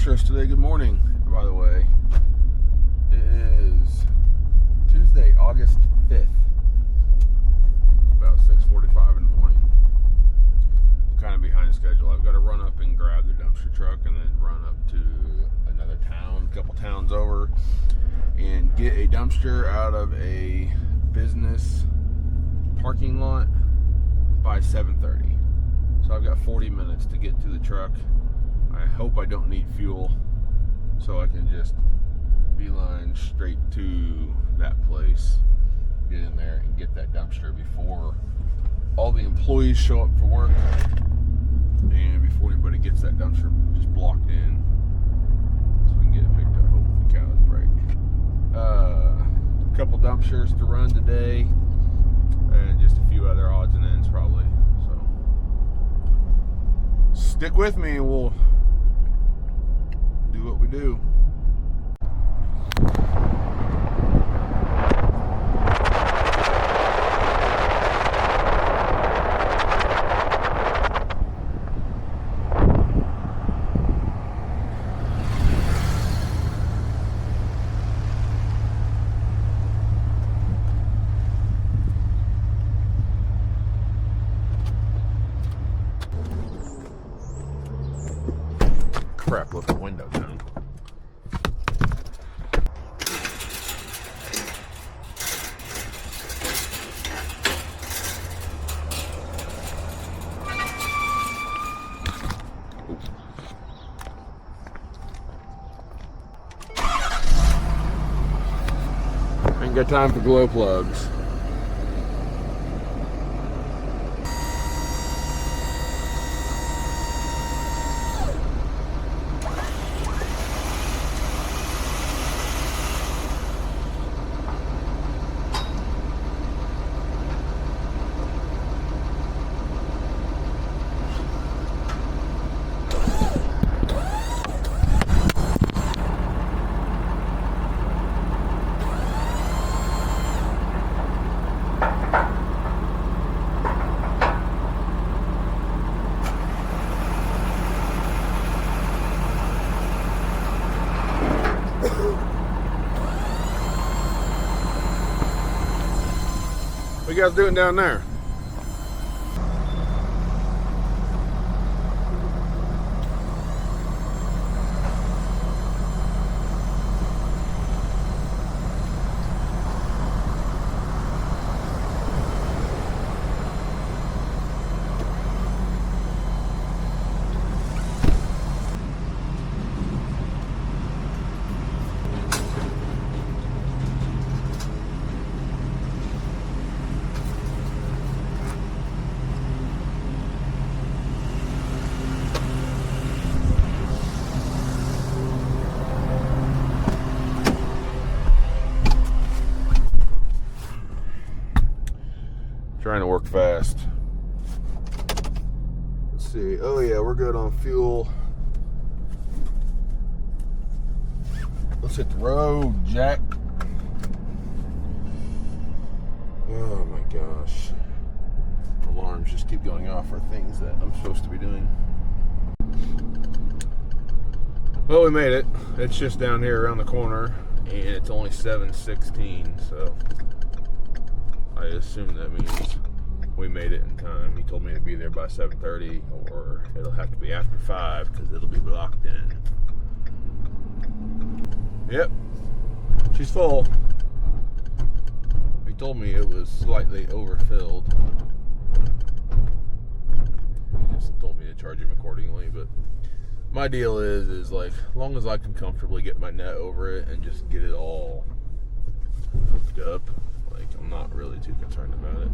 extras today. Good morning, by the way. It is Tuesday, August 5th. It's about 6:45 in the morning. I'm kind of behind schedule. I've got to run up and grab the dumpster truck and then run up to another town, a couple towns over, and get a dumpster out of a business parking lot by 7:30. So I've got 40 minutes to get to the truck. I hope I don't need fuel, so I can just beeline straight to that place, get in there and get that dumpster before all the employees show up for work and before anybody gets that dumpster just blocked in, so we can get it picked up. Holy cow, that's bright. A couple dumpsters to run today and just a few other odds and ends probably. So stick with me and we'll do what we do. Crap, left the window down. Ain't got time for glow plugs. What you guys doing down there? Trying to work fast. Let's see. Oh yeah, we're good on fuel. Let's hit the road, Jack. Oh my gosh. Alarms just keep going off for things that I'm supposed to be doing. Well, we made it. It's just down here around the corner, and it's only 7:16, so I assume that means we made it in time. He told me to be there by 7:30, or it'll have to be after 5 because it'll be blocked in. Yep, she's full. He told me it was slightly overfilled. He just told me to charge him accordingly, but my deal is like, as long as I can comfortably get my net over it and just get it all hooked up, like, I'm not really too concerned about it.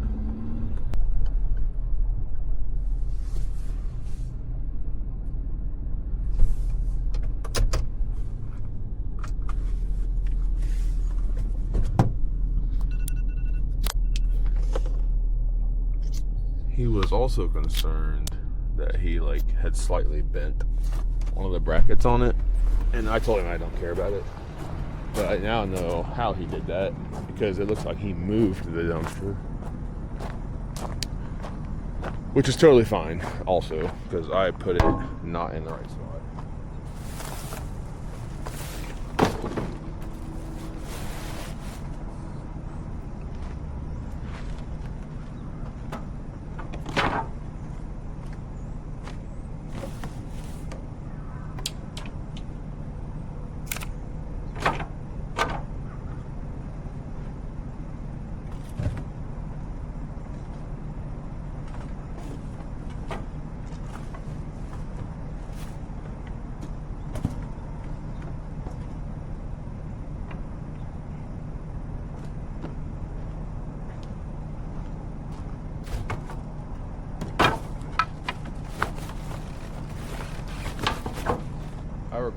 He was also concerned that he had slightly bent one of the brackets on it, and I told him I don't care about it. But I now know how he did that, because it looks like he moved the dumpster. Which is totally fine, also, because I put it not in the right spot.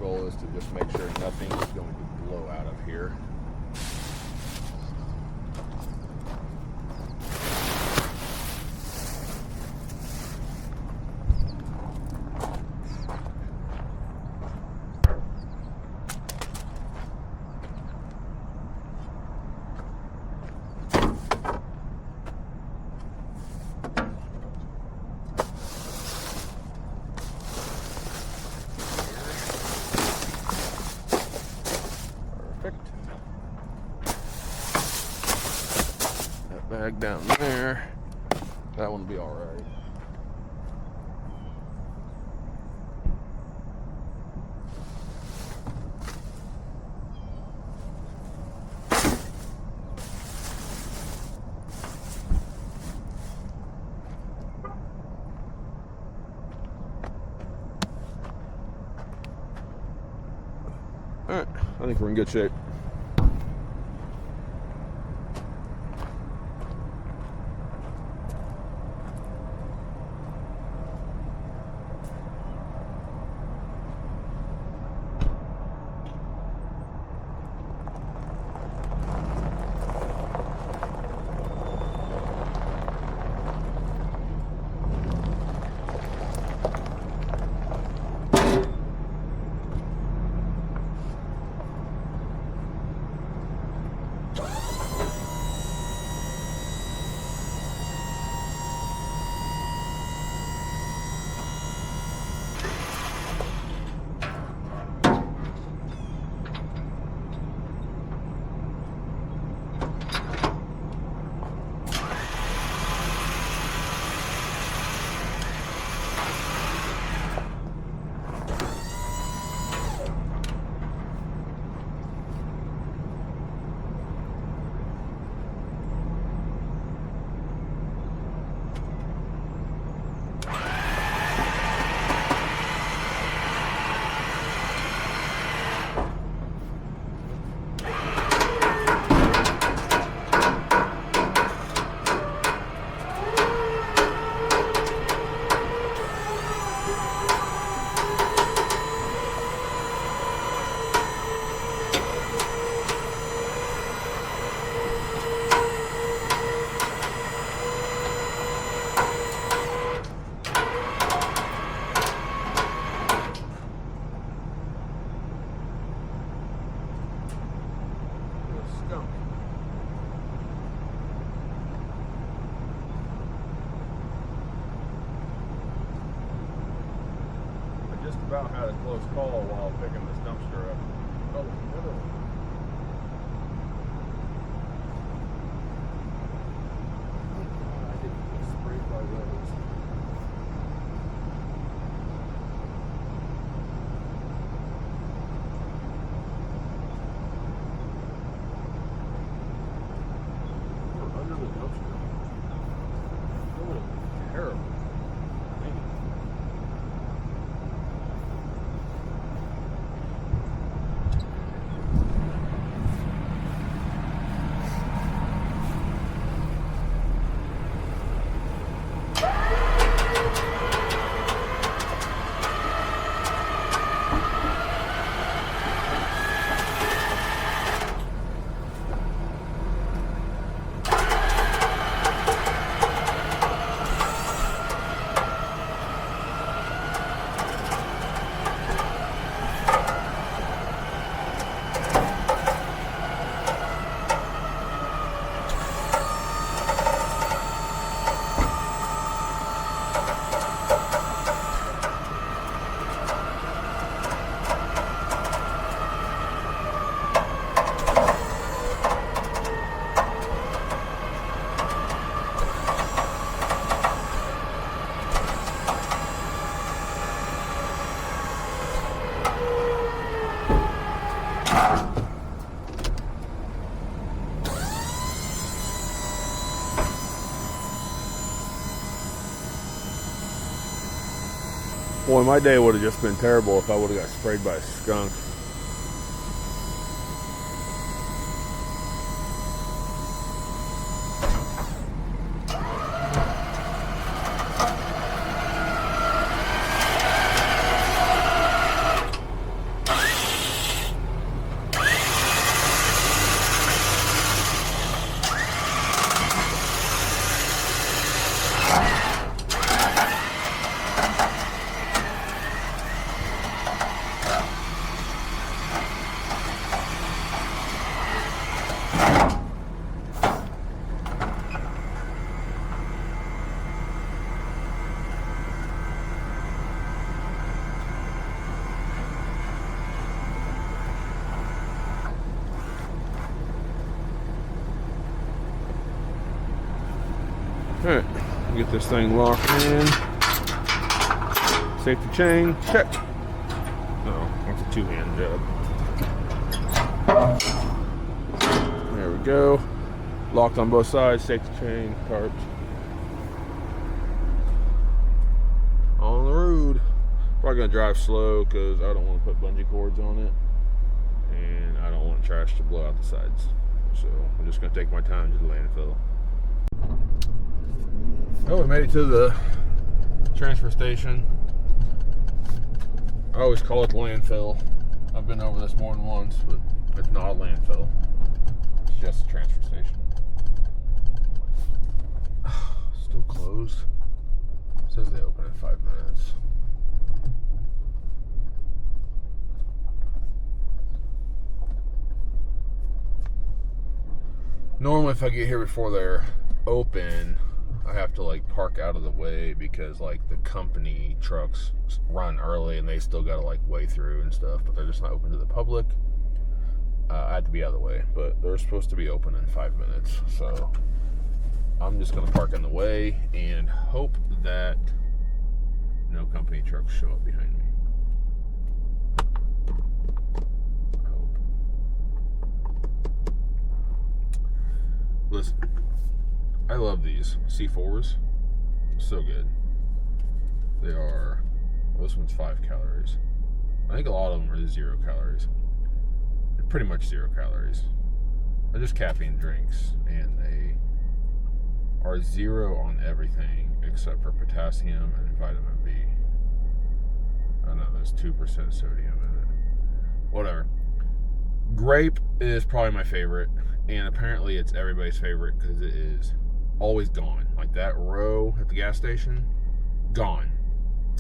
goal is to just make sure nothing is going to blow out of here. Bag down there. That one will be all right. All right, I think we're in good shape. Skunk. I just about had a close call while picking this dumpster up. Oh, another one. I didn't get sprayed by those. Boy, my day would have just been terrible if I would have got sprayed by a skunk. Alright, get this thing locked in. Safety chain, check. Oh, that's a two-hand job. There we go. Locked on both sides, safety chain, tarps. On the road. Probably gonna drive slow because I don't want to put bungee cords on it. And I don't want trash to blow out the sides. So I'm just gonna take my time to the landfill. Oh, we made it to the transfer station. I always call it the landfill. I've been over this more than once, but it's not a landfill. It's just a transfer station. Still closed. It says they open in 5 minutes. Normally if I get here before they're open, I have to like park out of the way because like the company trucks run early and they still gotta like way through and stuff, but they're just not open to the public. I had to be out of the way, but they're supposed to be open in 5 minutes, so I'm just gonna park in the way and hope that no company trucks show up behind me. I hope. Listen, I love these C4s. So good. They are, well, this one's 5 calories. I think a lot of them are 0 calories. They're pretty much 0 calories. They're just caffeine drinks, and they are 0 on everything except for potassium and vitamin B. I know there's 2% sodium in it. Whatever. Grape is probably my favorite, and apparently it's everybody's favorite because it is always gone. Like that row at the gas station, gone.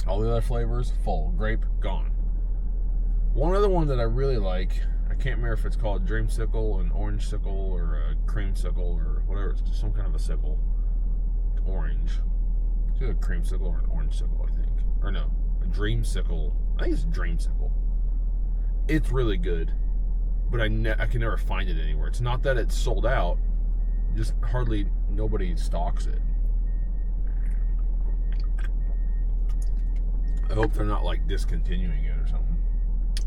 All the other flavors, full. Grape, gone. One other one that I really like, I can't remember if it's called dreamsicle, an orange sickle, or a creamsicle, or whatever. It's just some kind of a sickle. It's orange. It's either a creamsicle or an orange sickle, I think. Or no, a dreamsicle. I think it's a dreamsicle. It's really good, but I can never find it anywhere. It's not that it's sold out, just hardly nobody stocks it. I hope they're not like discontinuing it or something.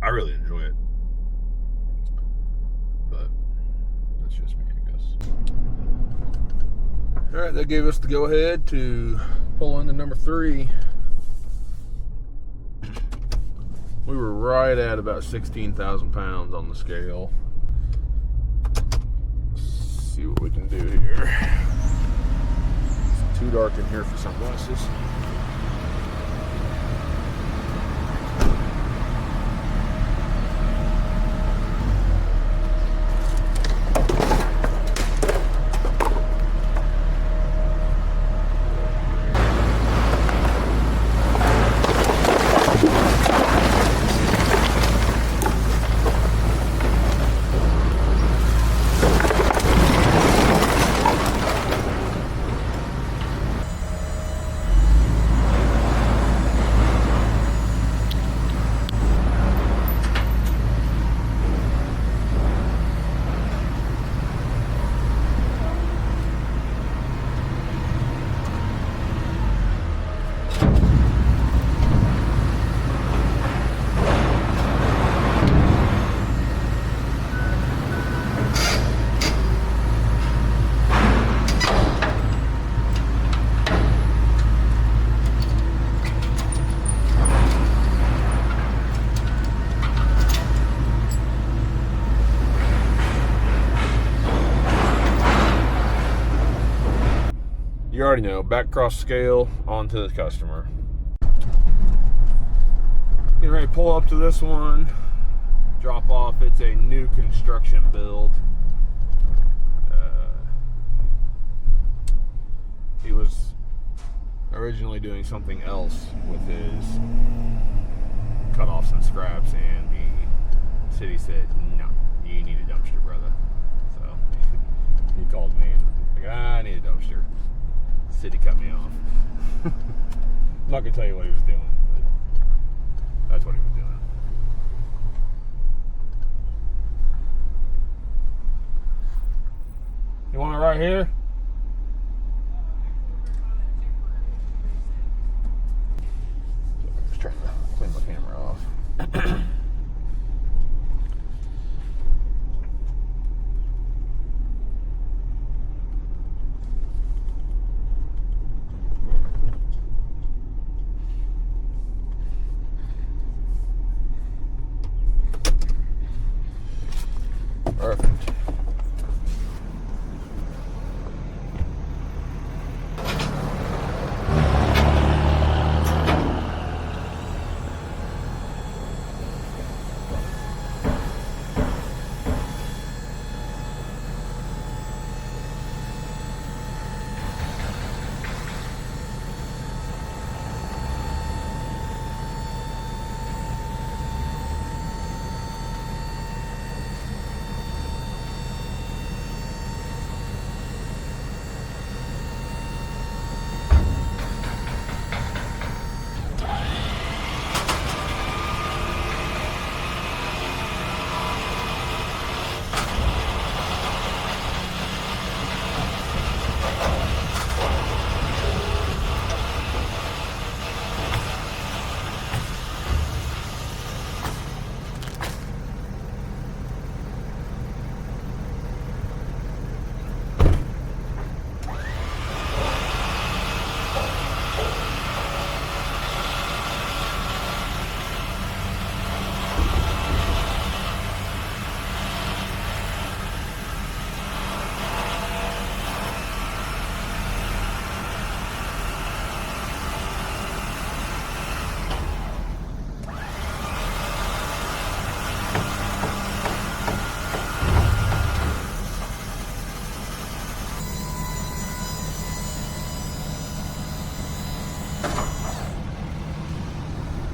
I really enjoy it, but that's just me, I guess. All right, that gave us the go ahead to pull into number 3. We were right at about 16,000 pounds on the scale. Let's see what we can do here. It's too dark in here for sunglasses. You already know, back cross scale onto the customer. Getting ready to pull up to this one, drop off. It's a new construction build. He was originally doing something else with his cut-offs and scraps, and the city said, no, you need a dumpster, brother. So he called me and was like, I need a dumpster. City cut me off. I'm not gonna tell you what he was doing, but that's what he was doing. You want it right here?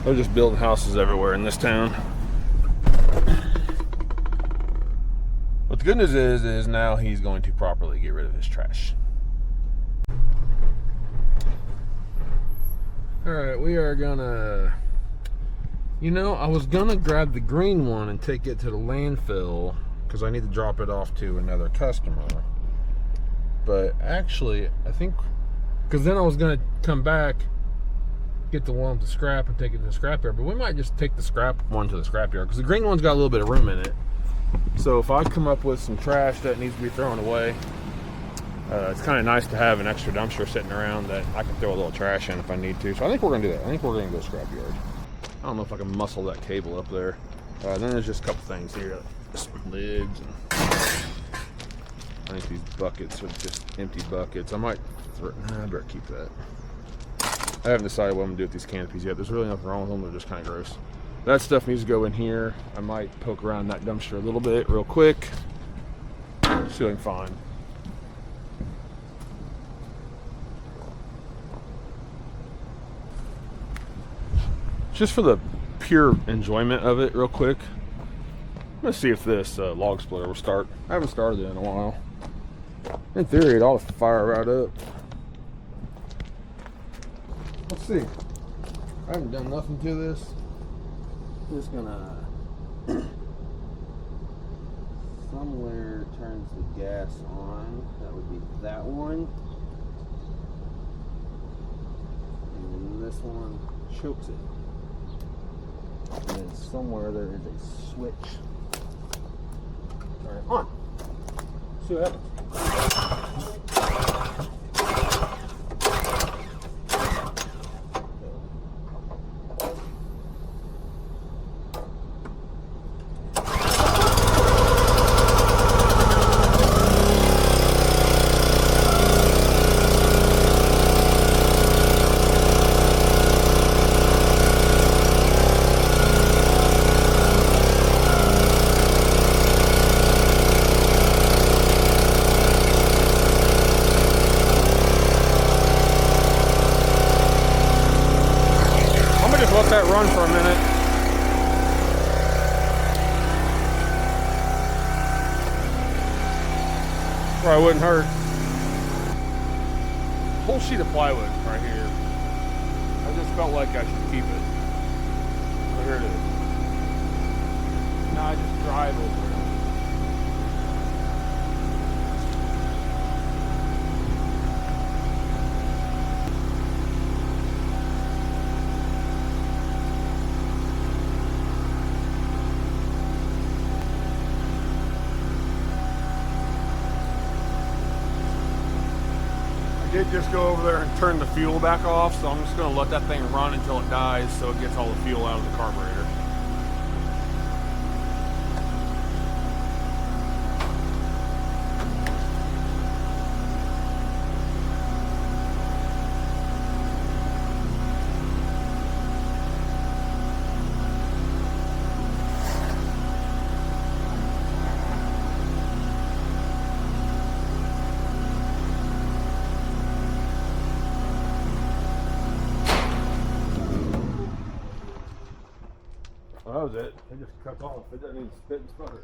They're just building houses everywhere in this town. But the good news is now he's going to properly get rid of his trash. Alright, we are gonna... You know, I was gonna grab the green one and take it to the landfill because I need to drop it off to another customer. But actually, I think... Because then I was gonna come back, get the one with the scrap and take it to the scrapyard. But we might just take the scrap one to the scrapyard because the green one's got a little bit of room in it. So if I come up with some trash that needs to be thrown away, it's kind of nice to have an extra dumpster sitting around that I can throw a little trash in if I need to. So I think we're going to do that. I think we're going to go scrapyard. I don't know if I can muscle that cable up there. Then there's just a couple things here. Some lids. And I think these buckets are just empty buckets. I might throw... Nah, I better keep that. I haven't decided what I'm going to do with these canopies yet. There's really nothing wrong with them. They're just kind of gross. That stuff needs to go in here. I might poke around that dumpster a little bit real quick. See what I can find. Just for the pure enjoyment of it real quick, I'm gonna see if this log splitter will start. I haven't started it in a while. In theory, it ought to fire right up. Let's see. I haven't done nothing to this. Just gonna somewhere turns the gas on. That would be that one. And then this one chokes it. And then somewhere there is a switch. Turn it on. See what happens. Let that run for a minute. Probably wouldn't hurt. Whole sheet of plywood right here. I just felt like I should keep it. So here it is. Now I just drive over it. Did just go over there and turn the fuel back off, so I'm just going to let that thing run until it dies so it gets all the fuel out of the carburetor. Well, that was it. It just cuts off. It doesn't even spit and sputter.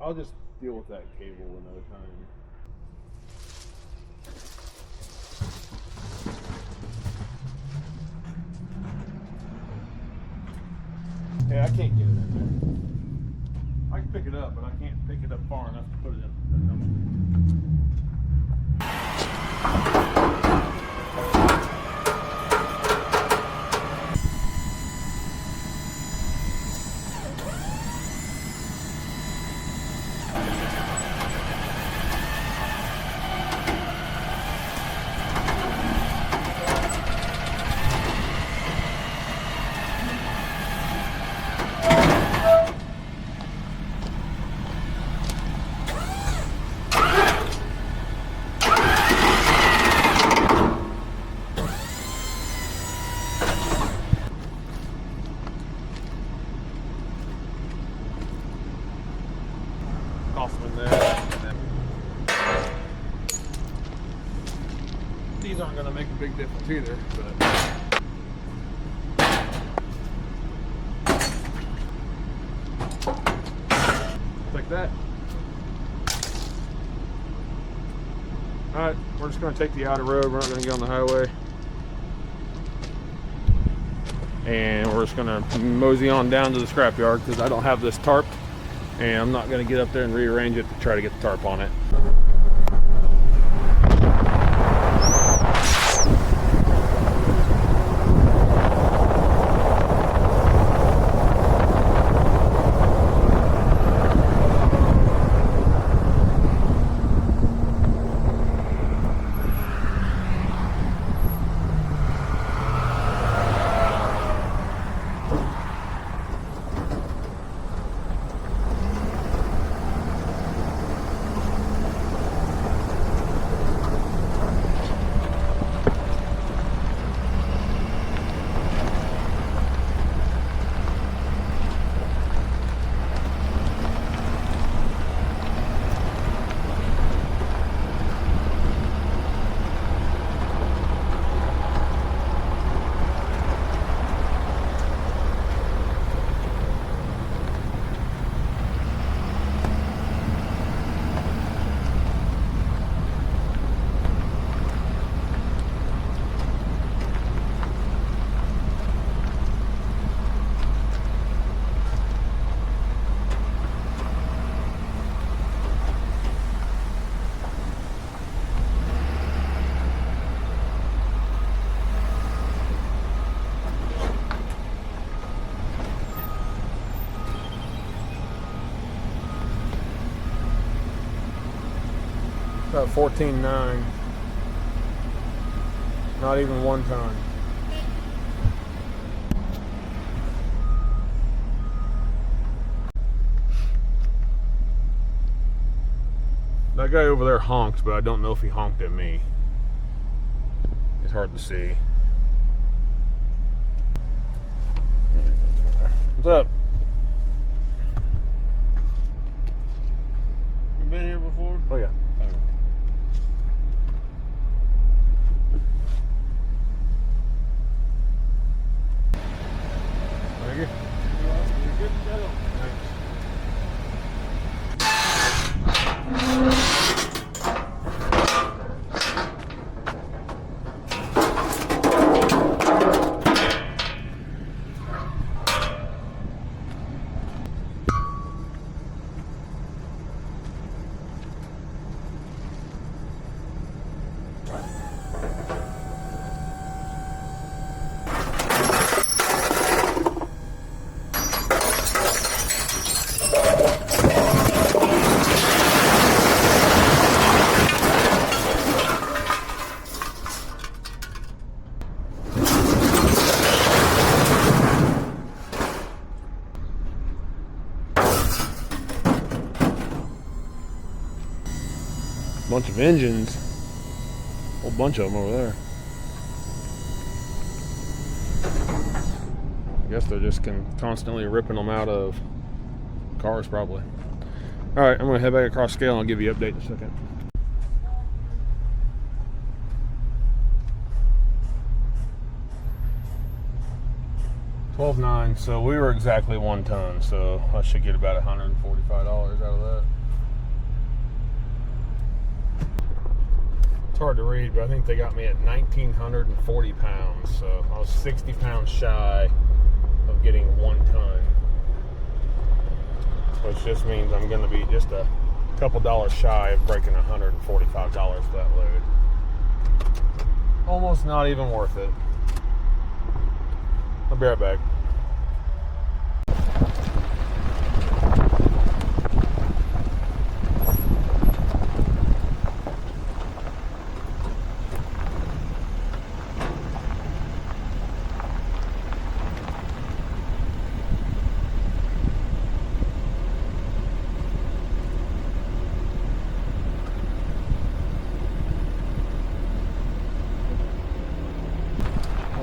I'll just deal with that cable another time. Yeah, I can't get it in there. I can pick it up, but I can't pick it up far enough to put it in the dumpster. toss them in there. And then these aren't going to make a big difference either, but like that. Alright, we're just going to take the outer road. We're not going to get on the highway. And we're just going to mosey on down to the scrapyard because I don't have this tarp. And I'm not going to get up there and rearrange it to try to get the tarp on it. About 14.9. Not even 1 ton. That guy over there honks, but I don't know if he honked at me. It's hard to see. What's up? You been here before? Oh yeah. Thank you. You're good to go. Bunch of engines, whole bunch of them over there. I guess they're just constantly ripping them out of cars probably. All right, I'm gonna head back across scale and I'll give you an update in a second. $12.9, so we were exactly 1 ton, so I should get about $145 out of that. Hard to read, but I think they got me at 1,940 pounds, so I was 60 pounds shy of getting 1 ton, which just means I'm going to be just a couple dollars shy of breaking $145 for that load. Almost not even worth it. I'll be right back.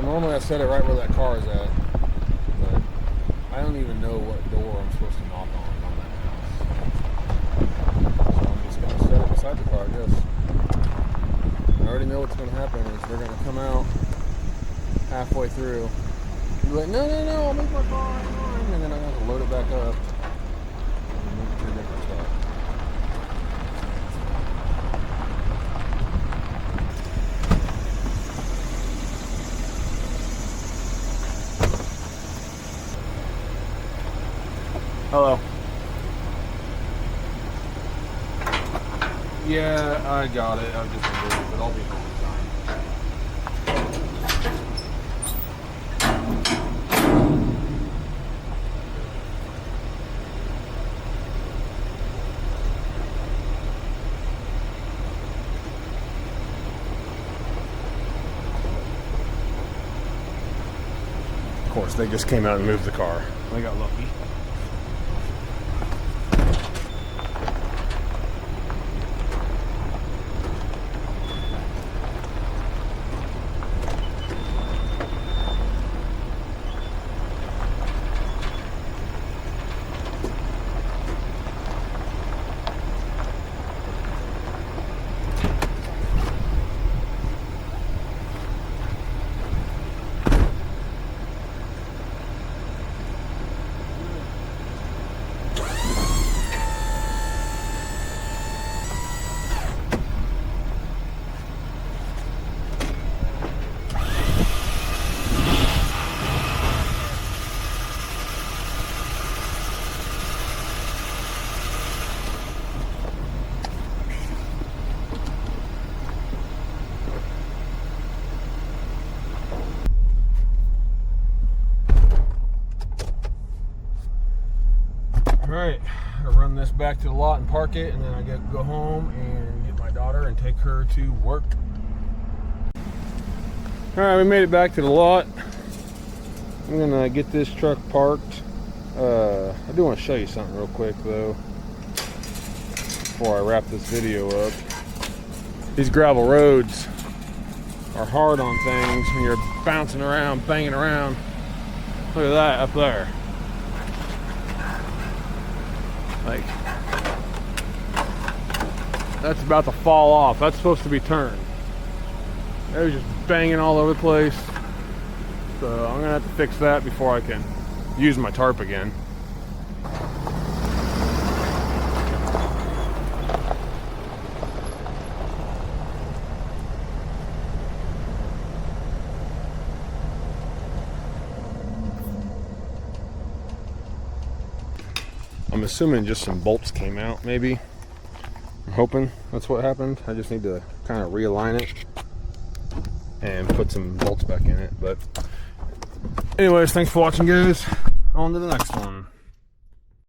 Normally I set it right where that car is at, but I don't even know what door I'm supposed to knock on that house. inside the car, I guess. I already know what's going to happen is they're going to come out halfway through. Be like, no, I'll make my car, hang on. And then I'm going to load it back up and move it to a different spot. Hello. Yeah, I got it. I've just been busy, but I'll be home in time. Of course, they just came out and moved the car. I got lucky. Alright, I run this back to the lot and park it, and then I get to go home and get my daughter and take her to work. Alright, we made it back to the lot. I'm gonna get this truck parked. I do want to show you something real quick though before I wrap this video up. These gravel roads are hard on things when you're bouncing around, banging around. Look at that up there. Like, that's about to fall off. That's supposed to be turned. It was just banging all over the place. So I'm gonna have to fix that before I can use my tarp again. I'm assuming just some bolts came out, maybe. I'm hoping that's what happened. I just need to kind of realign it and put some bolts back in it. But anyways, thanks for watching, guys. On to the next one.